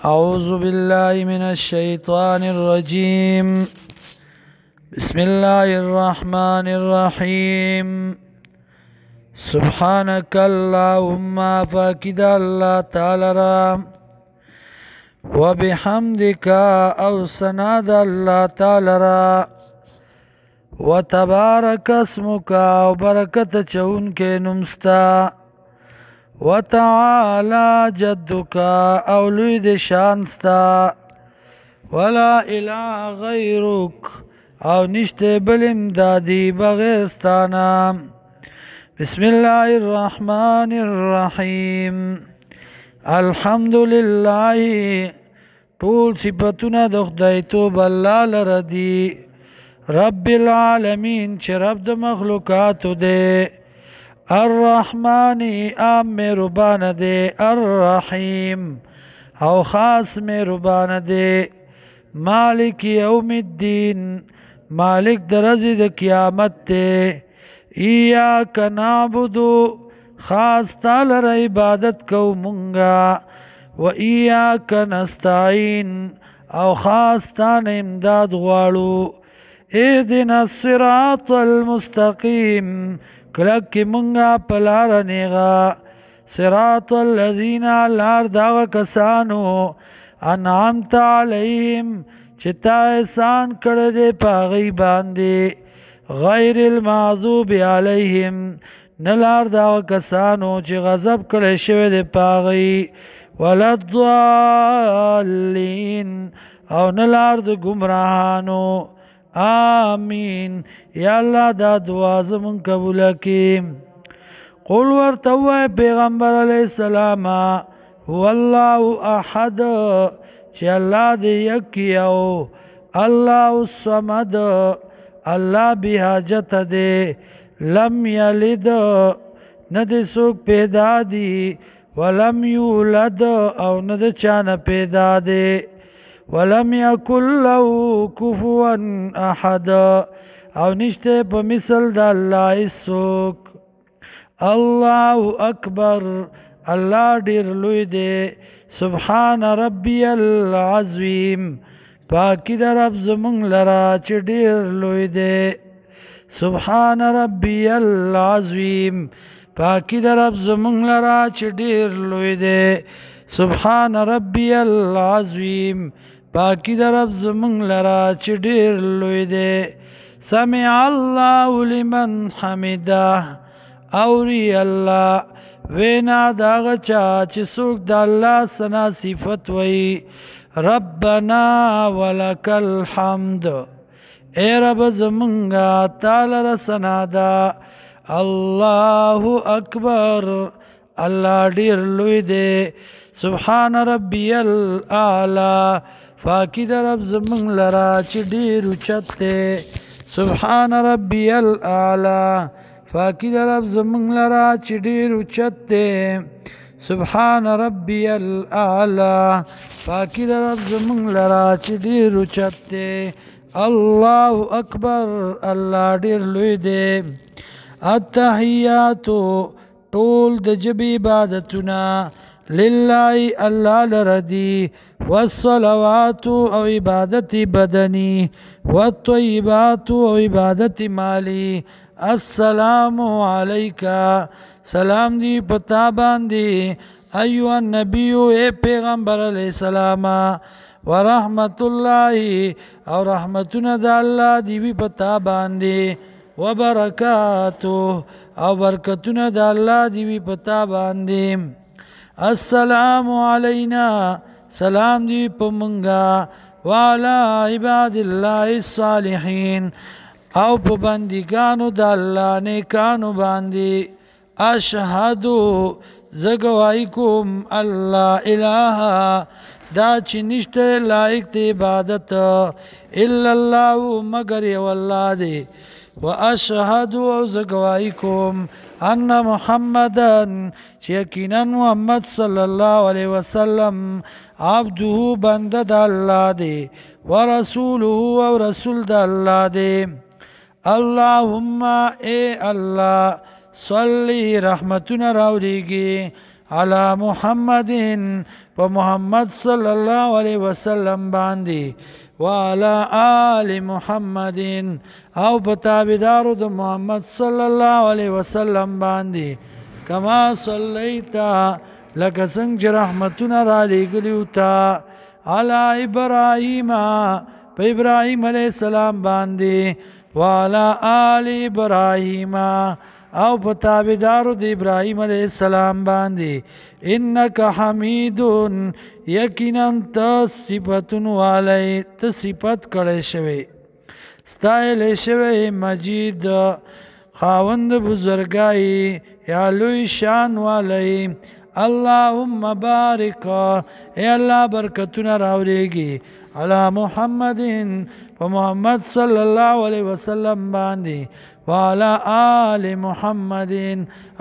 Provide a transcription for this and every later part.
أعوذ بالله من الشيطان الرجيم. بسم الله الرحمن الرحيم. سبحانك اللهم فاكد الله تعالى رام وبحمدك أو سناد الله تعالى را وتبارك اسمك وبركة چونك نمستا وتعالى جدك أولد شانستا ولا إله غيرك او نشت بل امدادي بغيرستانا. بسم الله الرحمن الرحيم. الحمد لله طول صفتنا دخدايتو بالله لردي رب العالمين چه رب د مخلوقاتو دے الرحمن عام مهربان دے الرحیم او خاص مهربان دے مالک یوم الدین مالک درزی د قیامت دے ایاک نعبدو خاص تعالی را عبادت کو منگا و ایاک نستعین او خاص تان امداد غوالو اهدنا الصراط المستقیم کلک منگا پلار نیغا صراط الذین لار داغ کسانو انعمت علیہم چتا احسان کردے پاغی باندے غیر المعذوب علیہم نلار داغ کسانو چی غضب کرے شوے دے پاغی ولدوالین او نلار دو گمراہانو آمین. یا اللہ دا دعا زمون قبول کیم. قل ورتوائے پیغمبر علیہ السلام هو اللہ احد چی اللہ دے یکیو اللہ الصمد اللہ بی حاجت دے لم یلد ند سوک پیدا دی ولم یولد او ند چان پیدا دے ولم یکن له کفوا احد او نشتے پا مثل دا اللہ سوک. اللہ اکبر اللہ دیر لوی دے سبحان ربی العظیم پاکی در رب زمونگ لرا چی دیر لوی دے سبحان ربی العظیم پاکی در رب زمونگ لرا چی دیر لوی دے سبحان ربی العظیم پاکی در رب زمونگ لرا چی دیر لوی دے. سمع اللہ لمن حمدہ اوری اللہ وینا داغچا چی سوک دا اللہ سنا صفت وی ربنا ولک الحمد اے رب زمونگا تالا رسنا دا اللہ اکبر اللہ دیر لوی دے سبحان ربی الاعلی فاکی دا رب زمونگ لرا چی دیر اچت دے سبحان ربی الاعلی فاکی در رب زمونگ لرا چی دیر اچت دے سبحان ربی الاعلی فاکی در رب زمونگ لرا چی دیر اچت دے اللہ اکبر اللہ دیر لوی دے. التحیاتو طول د جبی عبادتنا للہ اللہ لردی والصلوات او عبادت بدنی والطیبات او عبادت مالی السلام علیکہ سلام دی پتا باندی ایوہ النبیو اے پیغمبر علیہ السلام ورحمت اللہ او رحمتنا دا اللہ دیوی پتا باندی وبرکاتو او برکتنا دا اللہ دیوی پتا باندی. السلام علینا سلام دی پمنگا وعلا عباد اللہ الصالحین او پا بندگانو دا اللہ نیکانو باندی. اشہدو زگوائیکم اللہ الہ دا چی نشتے لائق تے عبادت الا اللہ مگر یو اللہ دے و اشہدو زگوائیکم ان محمدن چی یقینا محمد صلی اللہ علیہ وسلم عبدہو بند دا اللہ دے و رسولہو و رسول دا اللہ دے. اللہم اے اللہ صلی رحمتنا راولیگی علی محمد په محمد صلی الله علیه وسلم باندې وعلى آل محمد او په تابعدارو د محمد صلی الله علیه وسلم باندې کما صلیت لکه څنګه چې رحمتونه را لېږلي تا علی ابراهیم په ابراهیم علیه السلام باندې وعلى آل ابراهیم او په تابعدارو د ابراهیم علیه السلام باندې انک حمید یقینا ته صفتون والی ته صفت کړی شوی ستایل شوی مجید خاوند بزرګای یا لوی شان والی اللهم بارک اے الله برکتونه راولېږي علی محمد په محمد صلی الله علیه وسلم باندې وعلى آل محمد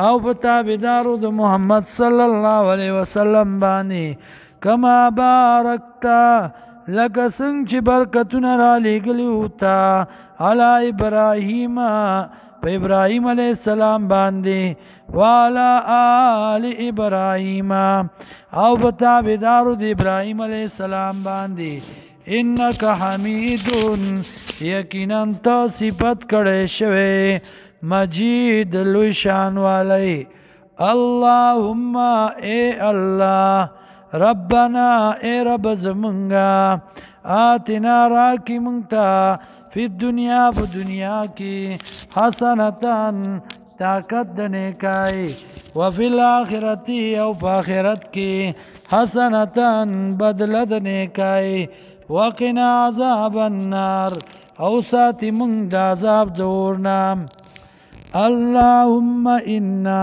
او په تابعدارو د محمد صلی الله علیه وسلم باندې کما بارکتا لکه څنګه چې برکتونه را لېږلي تا علی ابراهیم په ابراهیم علیه السلام باندې وعلى آل ابراهیم او په تابعدارو د ابراهیم علیه السلام باندې انک حمید یقینا ته صفت کړی شوی مجید لوی شان والی اللهم اے الله ربنا اے رب زمونگا آتنا راکی منگتا فی الدنیا پا دنیا کی حسنتان طاقت دنیکائی وفی الاخرتی او پا آخرت کی حسنتان بدل دنیکائی وقنا عذاب النار او ساتی منگ دا عذاب دورنا اللهم انا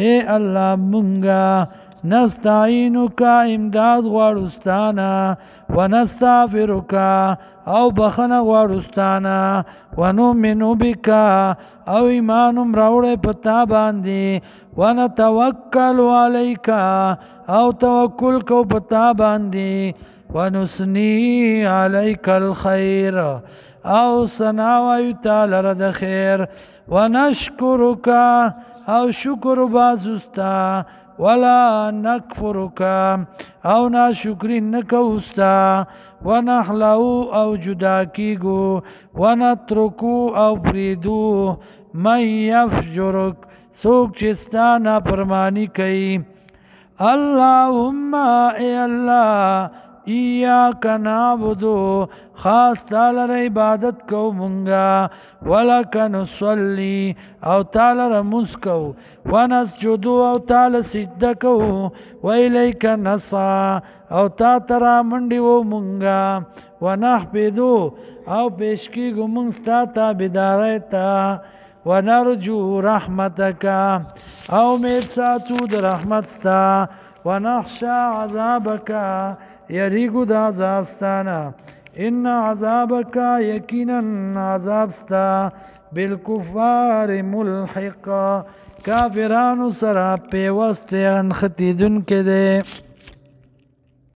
اے اللہ منگا نستعینک امداد غواړستانا ونستغفرک او بخنه غواړستانا ونؤمن بک او ایمانم راوړې پتا باندې ونتوکل علیک او توکل کو پتا باندې ونثنی علیک الخير او ثنا وایو تعالی رد خیر ونشکرک او شکر بازستا ولا نکفرک او ناشکری نکوستا ونحلو او جدا کیگو ونترکو او پریدو من یفجرک سوک چستانا پرمانی کئی اللهم اے اللہ ایاک نعبدو خاص تعالی عبادت کو منگا ولک نصلی او تعالی مسکو ونسجدو او تعالی سجده کو ویلیک نسا او تا ترا منڈی و منگا ونحبدو او پیشکی گو منستا تا بدارتا ونرجو رحمتک او مید ساتو در رحمتستا ونخشا عذابک یریگو دا عذابستانا ان عذابک یقینا عذابستا بالکفار ملحق کافرانو سرا پیوست انختیدن کے دے